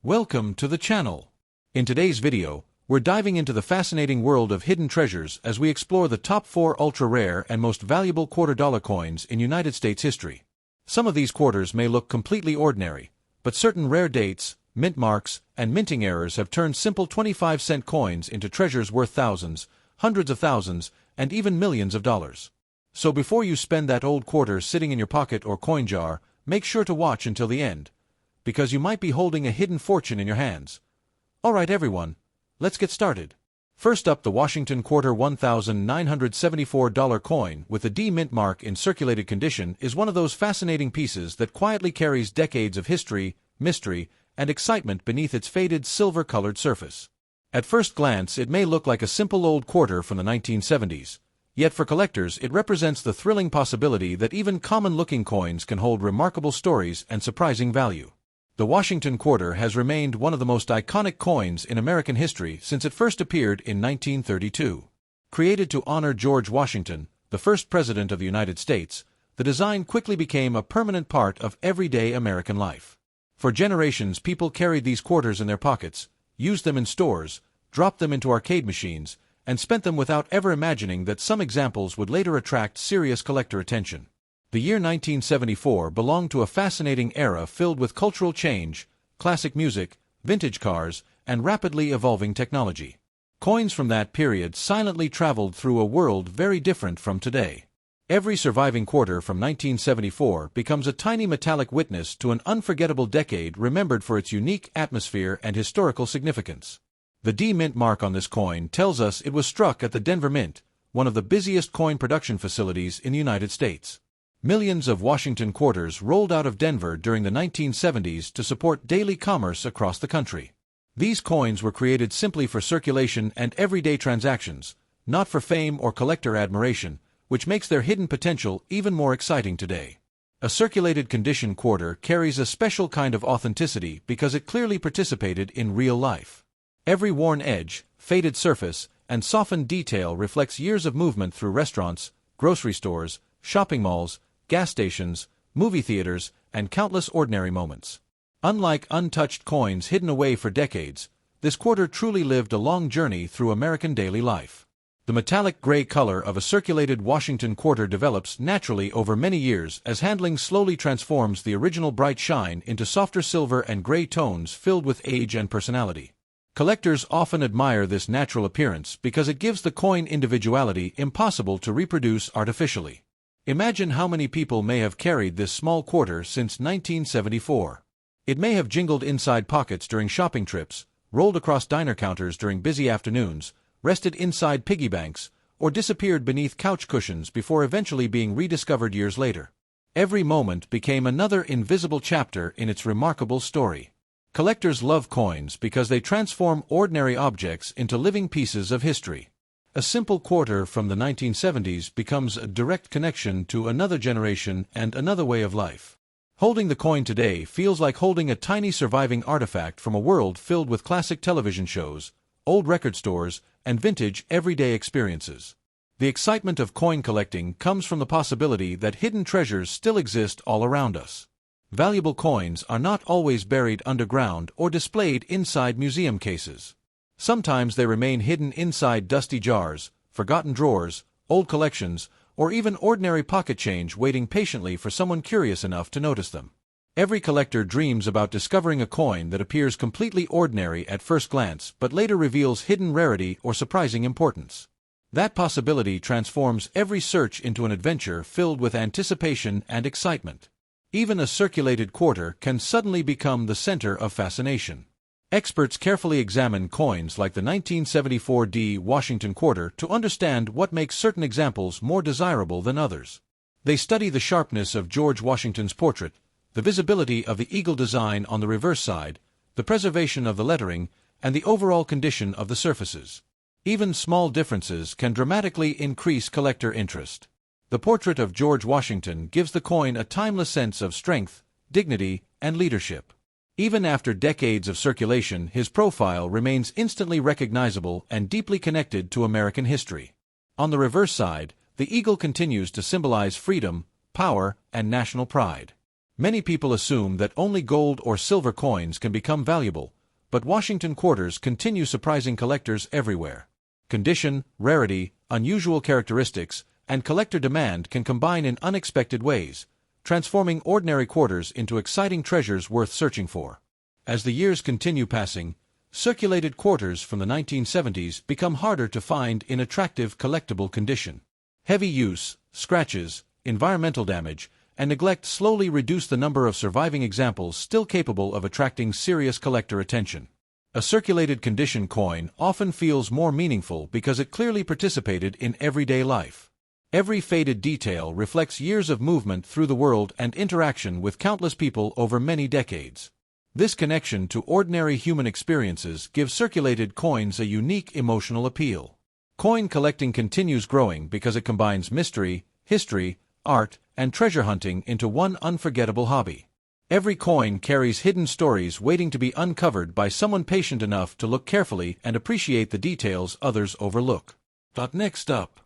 Welcome to the channel. In today's video, we're diving into the fascinating world of hidden treasures as we explore the top 4 ultra-rare and most valuable quarter-dollar coins in United States history. Some of these quarters may look completely ordinary, but certain rare dates, mint marks, and minting errors have turned simple 25-cent coins into treasures worth thousands, hundreds of thousands, and even millions of dollars. So before you spend that old quarter sitting in your pocket or coin jar, make sure to watch until the end, because you might be holding a hidden fortune in your hands. Alright everyone, let's get started. First up, the Washington Quarter $1,974 coin with the D mint mark in circulated condition is one of those fascinating pieces that quietly carries decades of history, mystery, and excitement beneath its faded silver-colored surface. At first glance, it may look like a simple old quarter from the 1970s. Yet for collectors, it represents the thrilling possibility that even common-looking coins can hold remarkable stories and surprising value. The Washington Quarter has remained one of the most iconic coins in American history since it first appeared in 1932. Created to honor George Washington, the first President of the United States, the design quickly became a permanent part of everyday American life. For generations, people carried these quarters in their pockets, used them in stores, dropped them into arcade machines, and spent them without ever imagining that some examples would later attract serious collector attention. The year 1974 belonged to a fascinating era filled with cultural change, classic music, vintage cars, and rapidly evolving technology. Coins from that period silently traveled through a world very different from today. Every surviving quarter from 1974 becomes a tiny metallic witness to an unforgettable decade remembered for its unique atmosphere and historical significance. The D mint mark on this coin tells us it was struck at the Denver Mint, one of the busiest coin production facilities in the United States. Millions of Washington quarters rolled out of Denver during the 1970s to support daily commerce across the country. These coins were created simply for circulation and everyday transactions, not for fame or collector admiration, which makes their hidden potential even more exciting today. A circulated condition quarter carries a special kind of authenticity because it clearly participated in real life. Every worn edge, faded surface, and softened detail reflects years of movement through restaurants, grocery stores, shopping malls, gas stations, movie theaters, and countless ordinary moments. Unlike untouched coins hidden away for decades, this quarter truly lived a long journey through American daily life. The metallic gray color of a circulated Washington quarter develops naturally over many years as handling slowly transforms the original bright shine into softer silver and gray tones filled with age and personality. Collectors often admire this natural appearance because it gives the coin individuality impossible to reproduce artificially. Imagine how many people may have carried this small quarter since 1974. It may have jingled inside pockets during shopping trips, rolled across diner counters during busy afternoons, rested inside piggy banks, or disappeared beneath couch cushions before eventually being rediscovered years later. Every moment became another invisible chapter in its remarkable story. Collectors love coins because they transform ordinary objects into living pieces of history. A simple quarter from the 1970s becomes a direct connection to another generation and another way of life. Holding the coin today feels like holding a tiny surviving artifact from a world filled with classic television shows, old record stores, and vintage everyday experiences. The excitement of coin collecting comes from the possibility that hidden treasures still exist all around us. Valuable coins are not always buried underground or displayed inside museum cases. Sometimes they remain hidden inside dusty jars, forgotten drawers, old collections, or even ordinary pocket change waiting patiently for someone curious enough to notice them. Every collector dreams about discovering a coin that appears completely ordinary at first glance but later reveals hidden rarity or surprising importance. That possibility transforms every search into an adventure filled with anticipation and excitement. Even a circulated quarter can suddenly become the center of fascination. Experts carefully examine coins like the 1974 D Washington Quarter to understand what makes certain examples more desirable than others. They study the sharpness of George Washington's portrait, the visibility of the eagle design on the reverse side, the preservation of the lettering, and the overall condition of the surfaces. Even small differences can dramatically increase collector interest. The portrait of George Washington gives the coin a timeless sense of strength, dignity, and leadership. Even after decades of circulation, his profile remains instantly recognizable and deeply connected to American history. On the reverse side, the eagle continues to symbolize freedom, power, and national pride. Many people assume that only gold or silver coins can become valuable, but Washington quarters continue surprising collectors everywhere. Condition, rarity, unusual characteristics, and collector demand can combine in unexpected ways, transforming ordinary quarters into exciting treasures worth searching for. As the years continue passing, circulated quarters from the 1970s become harder to find in attractive collectible condition. Heavy use, scratches, environmental damage, and neglect slowly reduce the number of surviving examples still capable of attracting serious collector attention. A circulated condition coin often feels more meaningful because it clearly participated in everyday life. Every faded detail reflects years of movement through the world and interaction with countless people over many decades. This connection to ordinary human experiences gives circulated coins a unique emotional appeal. Coin collecting continues growing because it combines mystery, history, art, and treasure hunting into one unforgettable hobby. Every coin carries hidden stories waiting to be uncovered by someone patient enough to look carefully and appreciate the details others overlook. Next up,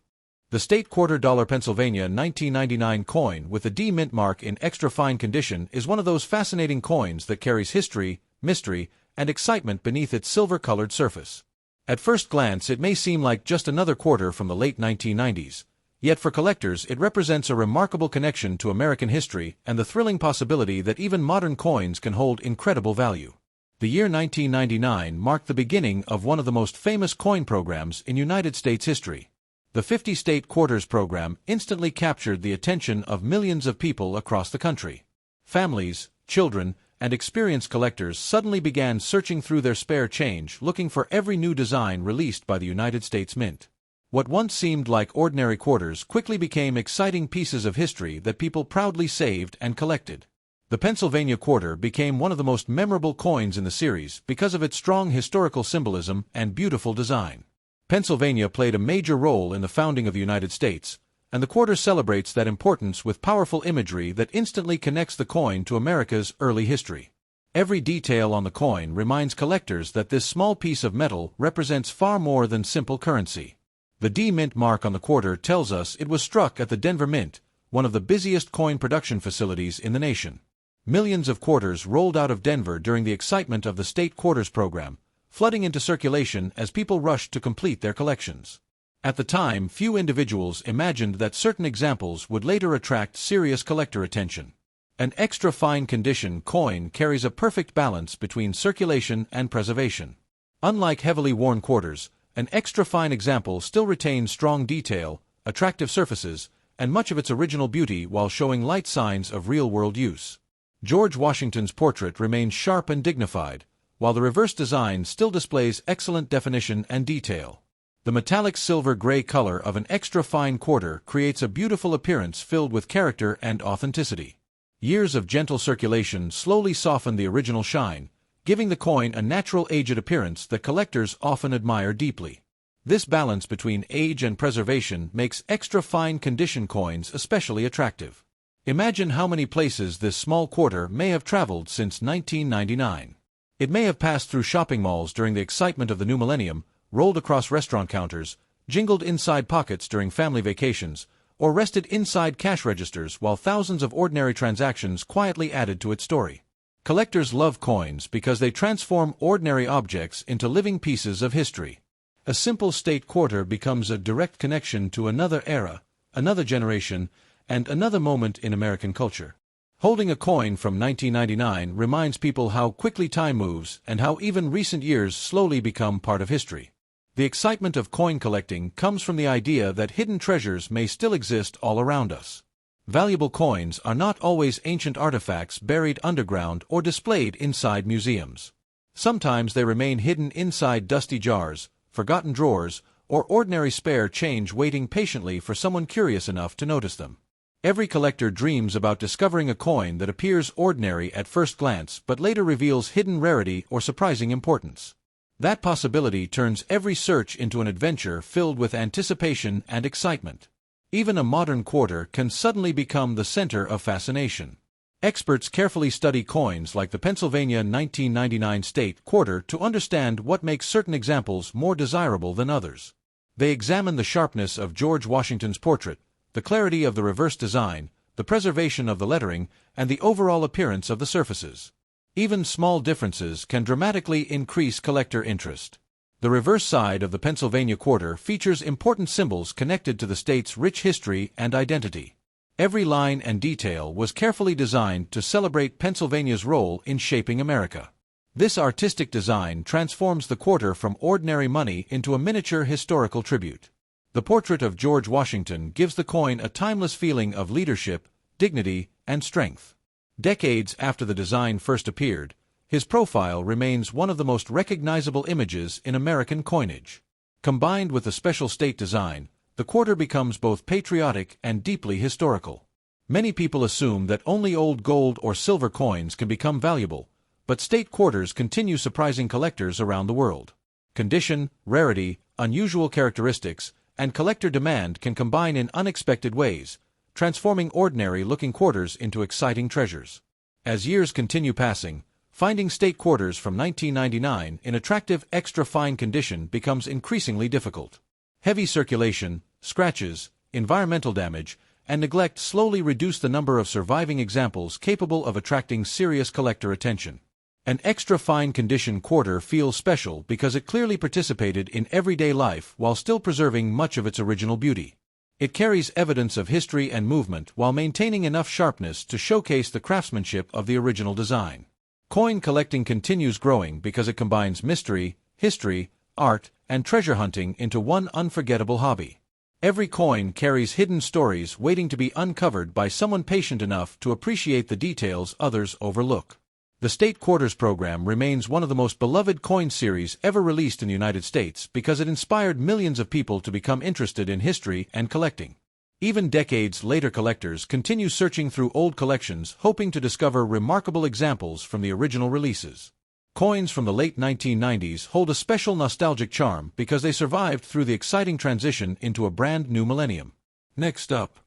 the State Quarter Dollar Pennsylvania 1999 coin with the D mint mark in extra fine condition is one of those fascinating coins that carries history, mystery, and excitement beneath its silver-colored surface. At first glance, it may seem like just another quarter from the late 1990s. Yet for collectors, it represents a remarkable connection to American history and the thrilling possibility that even modern coins can hold incredible value. The year 1999 marked the beginning of one of the most famous coin programs in United States history. The 50-state quarters program instantly captured the attention of millions of people across the country. Families, children, and experienced collectors suddenly began searching through their spare change looking for every new design released by the United States Mint. What once seemed like ordinary quarters quickly became exciting pieces of history that people proudly saved and collected. The Pennsylvania quarter became one of the most memorable coins in the series because of its strong historical symbolism and beautiful design. Pennsylvania played a major role in the founding of the United States, and the quarter celebrates that importance with powerful imagery that instantly connects the coin to America's early history. Every detail on the coin reminds collectors that this small piece of metal represents far more than simple currency. The D Mint mark on the quarter tells us it was struck at the Denver Mint, one of the busiest coin production facilities in the nation. Millions of quarters rolled out of Denver during the excitement of the state quarters program, flooding into circulation as people rushed to complete their collections. At the time, few individuals imagined that certain examples would later attract serious collector attention. An extra fine condition coin carries a perfect balance between circulation and preservation. Unlike heavily worn quarters, an extra fine example still retains strong detail, attractive surfaces, and much of its original beauty while showing light signs of real-world use. George Washington's portrait remains sharp and dignified, while the reverse design still displays excellent definition and detail. The metallic silver-gray color of an extra fine quarter creates a beautiful appearance filled with character and authenticity. Years of gentle circulation slowly soften the original shine, giving the coin a natural aged appearance that collectors often admire deeply. This balance between age and preservation makes extra fine condition coins especially attractive. Imagine how many places this small quarter may have traveled since 1999. It may have passed through shopping malls during the excitement of the new millennium, rolled across restaurant counters, jingled inside pockets during family vacations, or rested inside cash registers while thousands of ordinary transactions quietly added to its story. Collectors love coins because they transform ordinary objects into living pieces of history. A simple state quarter becomes a direct connection to another era, another generation, and another moment in American culture. Holding a coin from 1999 reminds people how quickly time moves and how even recent years slowly become part of history. The excitement of coin collecting comes from the idea that hidden treasures may still exist all around us. Valuable coins are not always ancient artifacts buried underground or displayed inside museums. Sometimes they remain hidden inside dusty jars, forgotten drawers, or ordinary spare change waiting patiently for someone curious enough to notice them. Every collector dreams about discovering a coin that appears ordinary at first glance but later reveals hidden rarity or surprising importance. That possibility turns every search into an adventure filled with anticipation and excitement. Even a modern quarter can suddenly become the center of fascination. Experts carefully study coins like the Pennsylvania 1999 state quarter to understand what makes certain examples more desirable than others. They examine the sharpness of George Washington's portrait, the clarity of the reverse design, the the preservation of the lettering, and the overall appearance of the surfaces. Even small differences can dramatically increase collector interest. The reverse side of the Pennsylvania quarter features important symbols connected to the state's rich history and identity. Every line and detail was carefully designed to celebrate Pennsylvania's role in shaping America. This artistic design transforms the quarter from ordinary money into a miniature historical tribute. The portrait of George Washington gives the coin a timeless feeling of leadership, dignity, and strength. Decades after the design first appeared, his profile remains one of the most recognizable images in American coinage. Combined with the special state design, the quarter becomes both patriotic and deeply historical. Many people assume that only old gold or silver coins can become valuable, but state quarters continue surprising collectors around the world. Condition, rarity, unusual characteristics, and collector demand can combine in unexpected ways, transforming ordinary-looking quarters into exciting treasures. As years continue passing, finding state quarters from 1999 in attractive extra-fine condition becomes increasingly difficult. Heavy circulation, scratches, environmental damage, and neglect slowly reduce the number of surviving examples capable of attracting serious collector attention. An extra-fine condition quarter feels special because it clearly participated in everyday life while still preserving much of its original beauty. It carries evidence of history and movement while maintaining enough sharpness to showcase the craftsmanship of the original design. Coin collecting continues growing because it combines mystery, history, art, and treasure hunting into one unforgettable hobby. Every coin carries hidden stories waiting to be uncovered by someone patient enough to appreciate the details others overlook. The State Quarters program remains one of the most beloved coin series ever released in the United States because it inspired millions of people to become interested in history and collecting. Even decades later, collectors continue searching through old collections hoping to discover remarkable examples from the original releases. Coins from the late 1990s hold a special nostalgic charm because they survived through the exciting transition into a brand new millennium. Next up,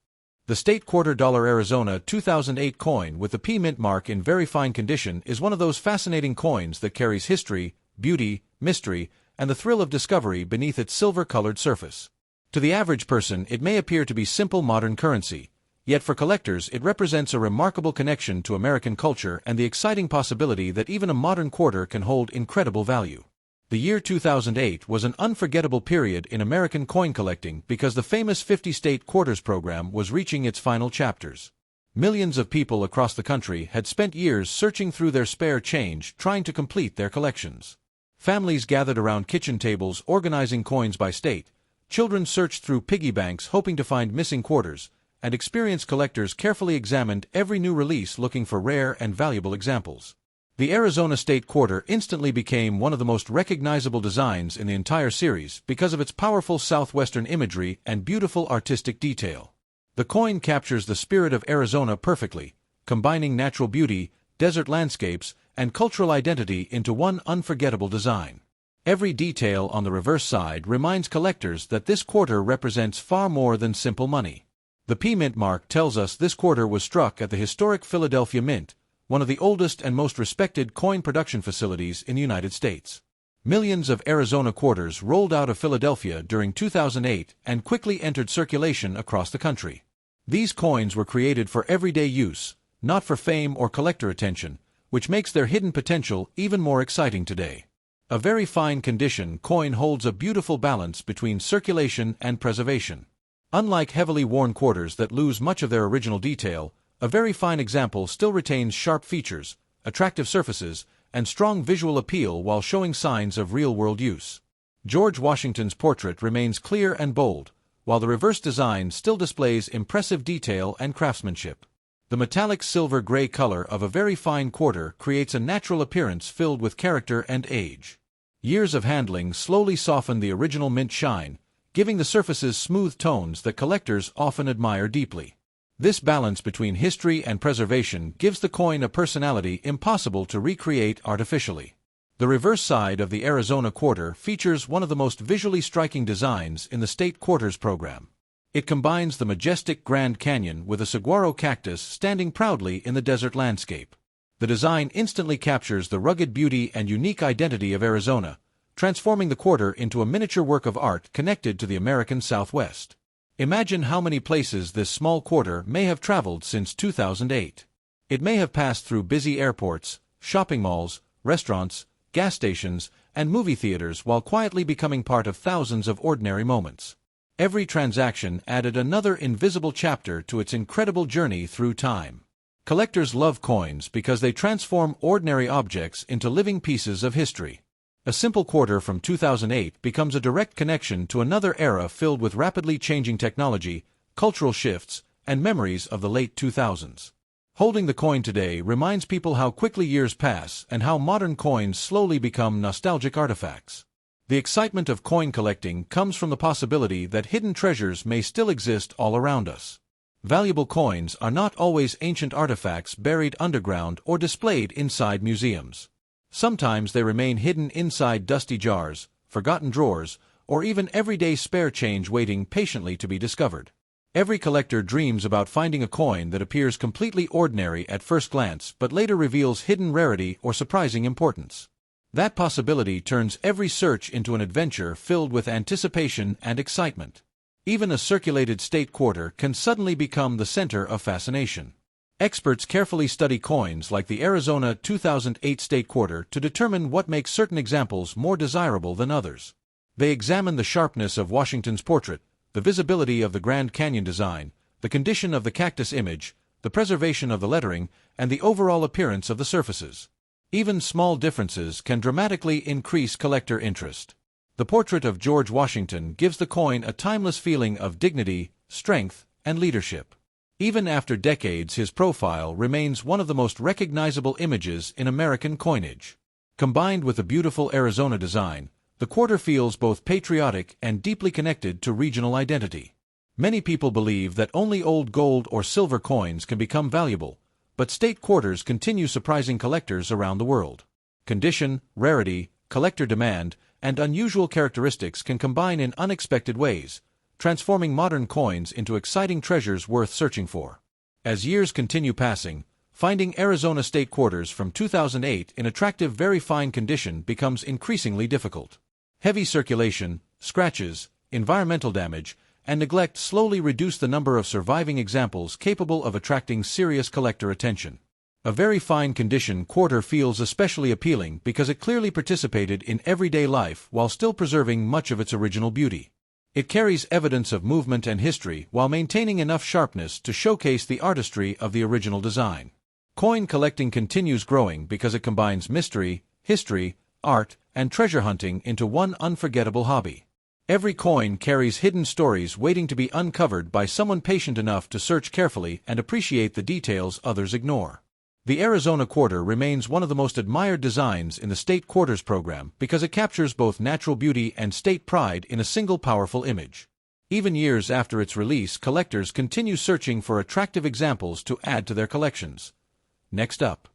the State Quarter Dollar Arizona 2008 coin with the P mint mark in very fine condition is one of those fascinating coins that carries history, beauty, mystery, and the thrill of discovery beneath its silver-colored surface. To the average person, it may appear to be simple modern currency, yet for collectors it represents a remarkable connection to American culture and the exciting possibility that even a modern quarter can hold incredible value. The year 2008 was an unforgettable period in American coin collecting because the famous 50-state quarters program was reaching its final chapters. Millions of people across the country had spent years searching through their spare change trying to complete their collections. Families gathered around kitchen tables organizing coins by state, children searched through piggy banks hoping to find missing quarters, and experienced collectors carefully examined every new release looking for rare and valuable examples. The Arizona State Quarter instantly became one of the most recognizable designs in the entire series because of its powerful southwestern imagery and beautiful artistic detail. The coin captures the spirit of Arizona perfectly, combining natural beauty, desert landscapes, and cultural identity into one unforgettable design. Every detail on the reverse side reminds collectors that this quarter represents far more than simple money. The P mint mark tells us this quarter was struck at the historic Philadelphia Mint, one of the oldest and most respected coin production facilities in the United States. Millions of Arizona quarters rolled out of Philadelphia during 2008 and quickly entered circulation across the country. These coins were created for everyday use, not for fame or collector attention, which makes their hidden potential even more exciting today. A very fine condition coin holds a beautiful balance between circulation and preservation. Unlike heavily worn quarters that lose much of their original detail, a very fine example still retains sharp features, attractive surfaces, and strong visual appeal while showing signs of real-world use. George Washington's portrait remains clear and bold, while the reverse design still displays impressive detail and craftsmanship. The metallic silver-gray color of a very fine quarter creates a natural appearance filled with character and age. Years of handling slowly soften the original mint shine, giving the surfaces smooth tones that collectors often admire deeply. This balance between history and preservation gives the coin a personality impossible to recreate artificially. The reverse side of the Arizona quarter features one of the most visually striking designs in the State Quarters program. It combines the majestic Grand Canyon with a saguaro cactus standing proudly in the desert landscape. The design instantly captures the rugged beauty and unique identity of Arizona, transforming the quarter into a miniature work of art connected to the American Southwest. Imagine how many places this small quarter may have traveled since 2008. It may have passed through busy airports, shopping malls, restaurants, gas stations, and movie theaters while quietly becoming part of thousands of ordinary moments. Every transaction added another invisible chapter to its incredible journey through time. Collectors love coins because they transform ordinary objects into living pieces of history. A simple quarter from 2008 becomes a direct connection to another era filled with rapidly changing technology, cultural shifts, and memories of the late 2000s. Holding the coin today reminds people how quickly years pass and how modern coins slowly become nostalgic artifacts. The excitement of coin collecting comes from the possibility that hidden treasures may still exist all around us. Valuable coins are not always ancient artifacts buried underground or displayed inside museums. Sometimes they remain hidden inside dusty jars, forgotten drawers, or even everyday spare change waiting patiently to be discovered. Every collector dreams about finding a coin that appears completely ordinary at first glance but later reveals hidden rarity or surprising importance. That possibility turns every search into an adventure filled with anticipation and excitement. Even a circulated state quarter can suddenly become the center of fascination. Experts carefully study coins like the Arizona 2008 state quarter to determine what makes certain examples more desirable than others. They examine the sharpness of Washington's portrait, the visibility of the Grand Canyon design, the condition of the cactus image, the preservation of the lettering, and the overall appearance of the surfaces. Even small differences can dramatically increase collector interest. The portrait of George Washington gives the coin a timeless feeling of dignity, strength, and leadership. Even after decades, his profile remains one of the most recognizable images in American coinage. Combined with the beautiful Arizona design, the quarter feels both patriotic and deeply connected to regional identity. Many people believe that only old gold or silver coins can become valuable, but state quarters continue surprising collectors around the world. Condition, rarity, collector demand, and unusual characteristics can combine in unexpected ways, transforming modern coins into exciting treasures worth searching for. As years continue passing, finding Arizona state quarters from 2008 in attractive, very fine condition becomes increasingly difficult. Heavy circulation, scratches, environmental damage, and neglect slowly reduce the number of surviving examples capable of attracting serious collector attention. A very fine condition quarter feels especially appealing because it clearly participated in everyday life while still preserving much of its original beauty. It carries evidence of movement and history while maintaining enough sharpness to showcase the artistry of the original design. Coin collecting continues growing because it combines mystery, history, art, and treasure hunting into one unforgettable hobby. Every coin carries hidden stories waiting to be uncovered by someone patient enough to search carefully and appreciate the details others ignore. The Arizona quarter remains one of the most admired designs in the state quarters program because it captures both natural beauty and state pride in a single powerful image. Even years after its release, collectors continue searching for attractive examples to add to their collections. Next up.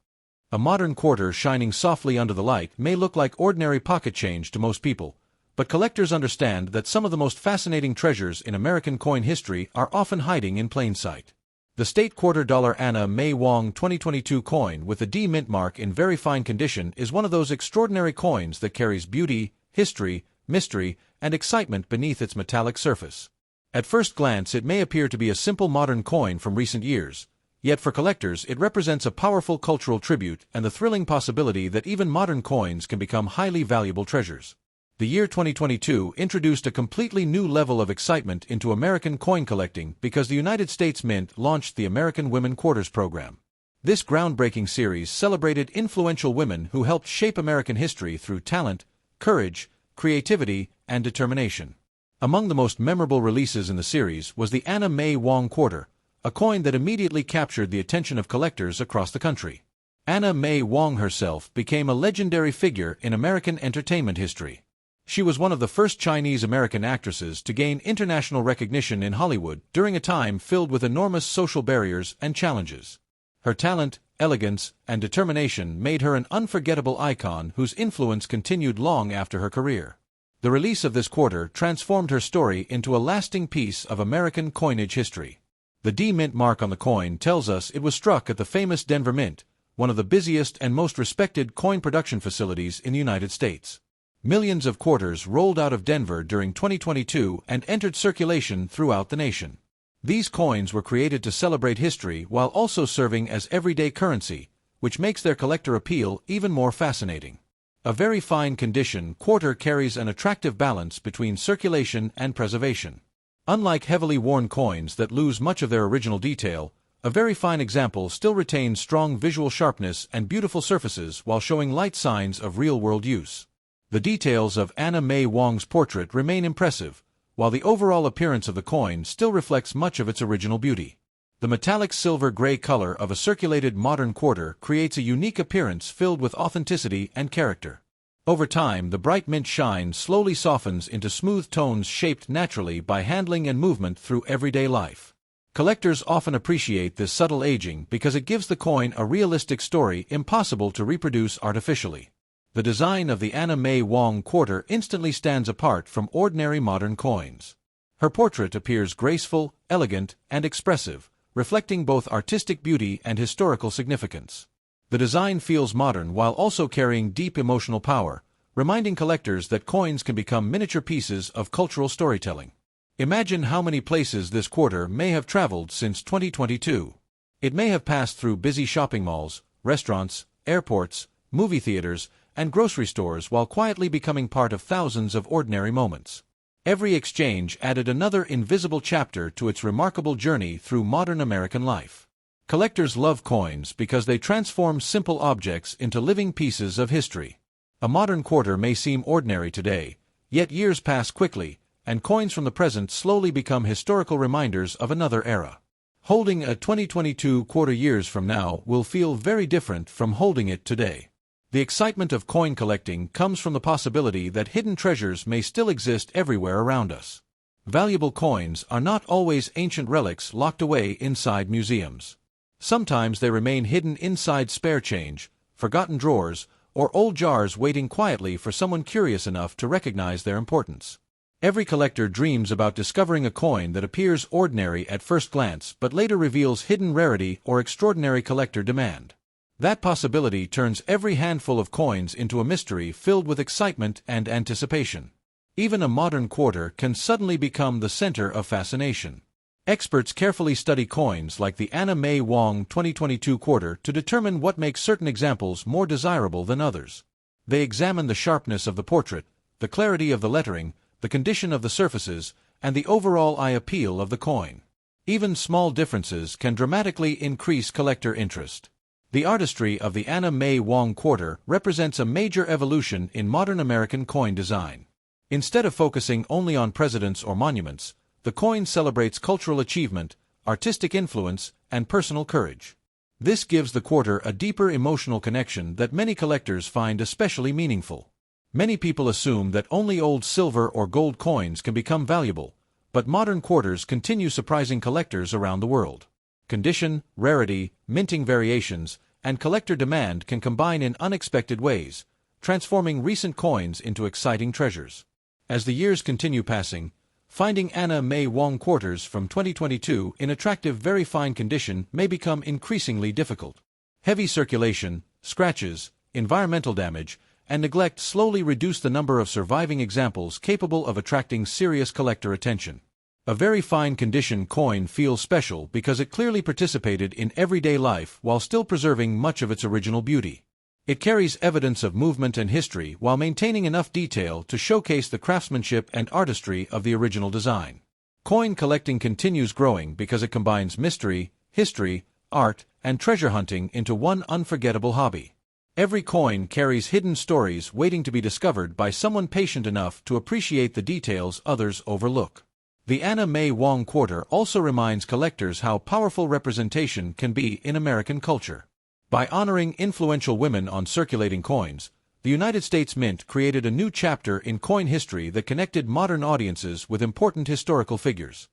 A modern quarter shining softly under the light may look like ordinary pocket change to most people, but collectors understand that some of the most fascinating treasures in American coin history are often hiding in plain sight. The state quarter dollar Anna May Wong 2022 coin with the D mint mark in very fine condition is one of those extraordinary coins that carries beauty, history, mystery, and excitement beneath its metallic surface. At first glance, it may appear to be a simple modern coin from recent years, yet for collectors it represents a powerful cultural tribute and the thrilling possibility that even modern coins can become highly valuable treasures. The year 2022 introduced a completely new level of excitement into American coin collecting because the United States Mint launched the American Women Quarters program. This groundbreaking series celebrated influential women who helped shape American history through talent, courage, creativity, and determination. Among the most memorable releases in the series was the Anna May Wong Quarter, a coin that immediately captured the attention of collectors across the country. Anna May Wong herself became a legendary figure in American entertainment history. She was one of the first Chinese-American actresses to gain international recognition in Hollywood during a time filled with enormous social barriers and challenges. Her talent, elegance, and determination made her an unforgettable icon whose influence continued long after her career. The release of this quarter transformed her story into a lasting piece of American coinage history. The D Mint mark on the coin tells us it was struck at the famous Denver Mint, one of the busiest and most respected coin production facilities in the United States. Millions of quarters rolled out of Denver during 2022 and entered circulation throughout the nation. These coins were created to celebrate history while also serving as everyday currency, which makes their collector appeal even more fascinating. A very fine condition quarter carries an attractive balance between circulation and preservation. Unlike heavily worn coins that lose much of their original detail, a very fine example still retains strong visual sharpness and beautiful surfaces while showing light signs of real-world use. The details of Anna May Wong's portrait remain impressive, while the overall appearance of the coin still reflects much of its original beauty. The metallic silver-gray color of a circulated modern quarter creates a unique appearance filled with authenticity and character. Over time, the bright mint shine slowly softens into smooth tones shaped naturally by handling and movement through everyday life. Collectors often appreciate this subtle aging because it gives the coin a realistic story impossible to reproduce artificially. The design of the Anna May Wong quarter instantly stands apart from ordinary modern coins. Her portrait appears graceful, elegant, and expressive, reflecting both artistic beauty and historical significance. The design feels modern while also carrying deep emotional power, reminding collectors that coins can become miniature pieces of cultural storytelling. Imagine how many places this quarter may have traveled since 2022. It may have passed through busy shopping malls, restaurants, airports, movie theaters, and grocery stores while quietly becoming part of thousands of ordinary moments. Every exchange added another invisible chapter to its remarkable journey through modern American life. Collectors love coins because they transform simple objects into living pieces of history. A modern quarter may seem ordinary today, yet years pass quickly, and coins from the present slowly become historical reminders of another era. Holding a 2022 quarter years from now will feel very different from holding it today. The excitement of coin collecting comes from the possibility that hidden treasures may still exist everywhere around us. Valuable coins are not always ancient relics locked away inside museums. Sometimes they remain hidden inside spare change, forgotten drawers, or old jars waiting quietly for someone curious enough to recognize their importance. Every collector dreams about discovering a coin that appears ordinary at first glance but later reveals hidden rarity or extraordinary collector demand. That possibility turns every handful of coins into a mystery filled with excitement and anticipation. Even a modern quarter can suddenly become the center of fascination. Experts carefully study coins like the Anna May Wong 2022 quarter to determine what makes certain examples more desirable than others. They examine the sharpness of the portrait, the clarity of the lettering, the condition of the surfaces, and the overall eye appeal of the coin. Even small differences can dramatically increase collector interest. The artistry of the Anna May Wong quarter represents a major evolution in modern American coin design. Instead of focusing only on presidents or monuments, the coin celebrates cultural achievement, artistic influence, and personal courage. This gives the quarter a deeper emotional connection that many collectors find especially meaningful. Many people assume that only old silver or gold coins can become valuable, but modern quarters continue surprising collectors around the world. Condition, rarity, minting variations, and collector demand can combine in unexpected ways, transforming recent coins into exciting treasures. As the years continue passing, finding Anna May Wong quarters from 2022 in attractive, very fine condition may become increasingly difficult. Heavy circulation, scratches, environmental damage, and neglect slowly reduce the number of surviving examples capable of attracting serious collector attention. A very fine condition coin feels special because it clearly participated in everyday life while still preserving much of its original beauty. It carries evidence of movement and history while maintaining enough detail to showcase the craftsmanship and artistry of the original design. Coin collecting continues growing because it combines mystery, history, art, and treasure hunting into one unforgettable hobby. Every coin carries hidden stories waiting to be discovered by someone patient enough to appreciate the details others overlook. The Anna May Wong quarter also reminds collectors how powerful representation can be in American culture. By honoring influential women on circulating coins, the United States Mint created a new chapter in coin history that connected modern audiences with important historical figures.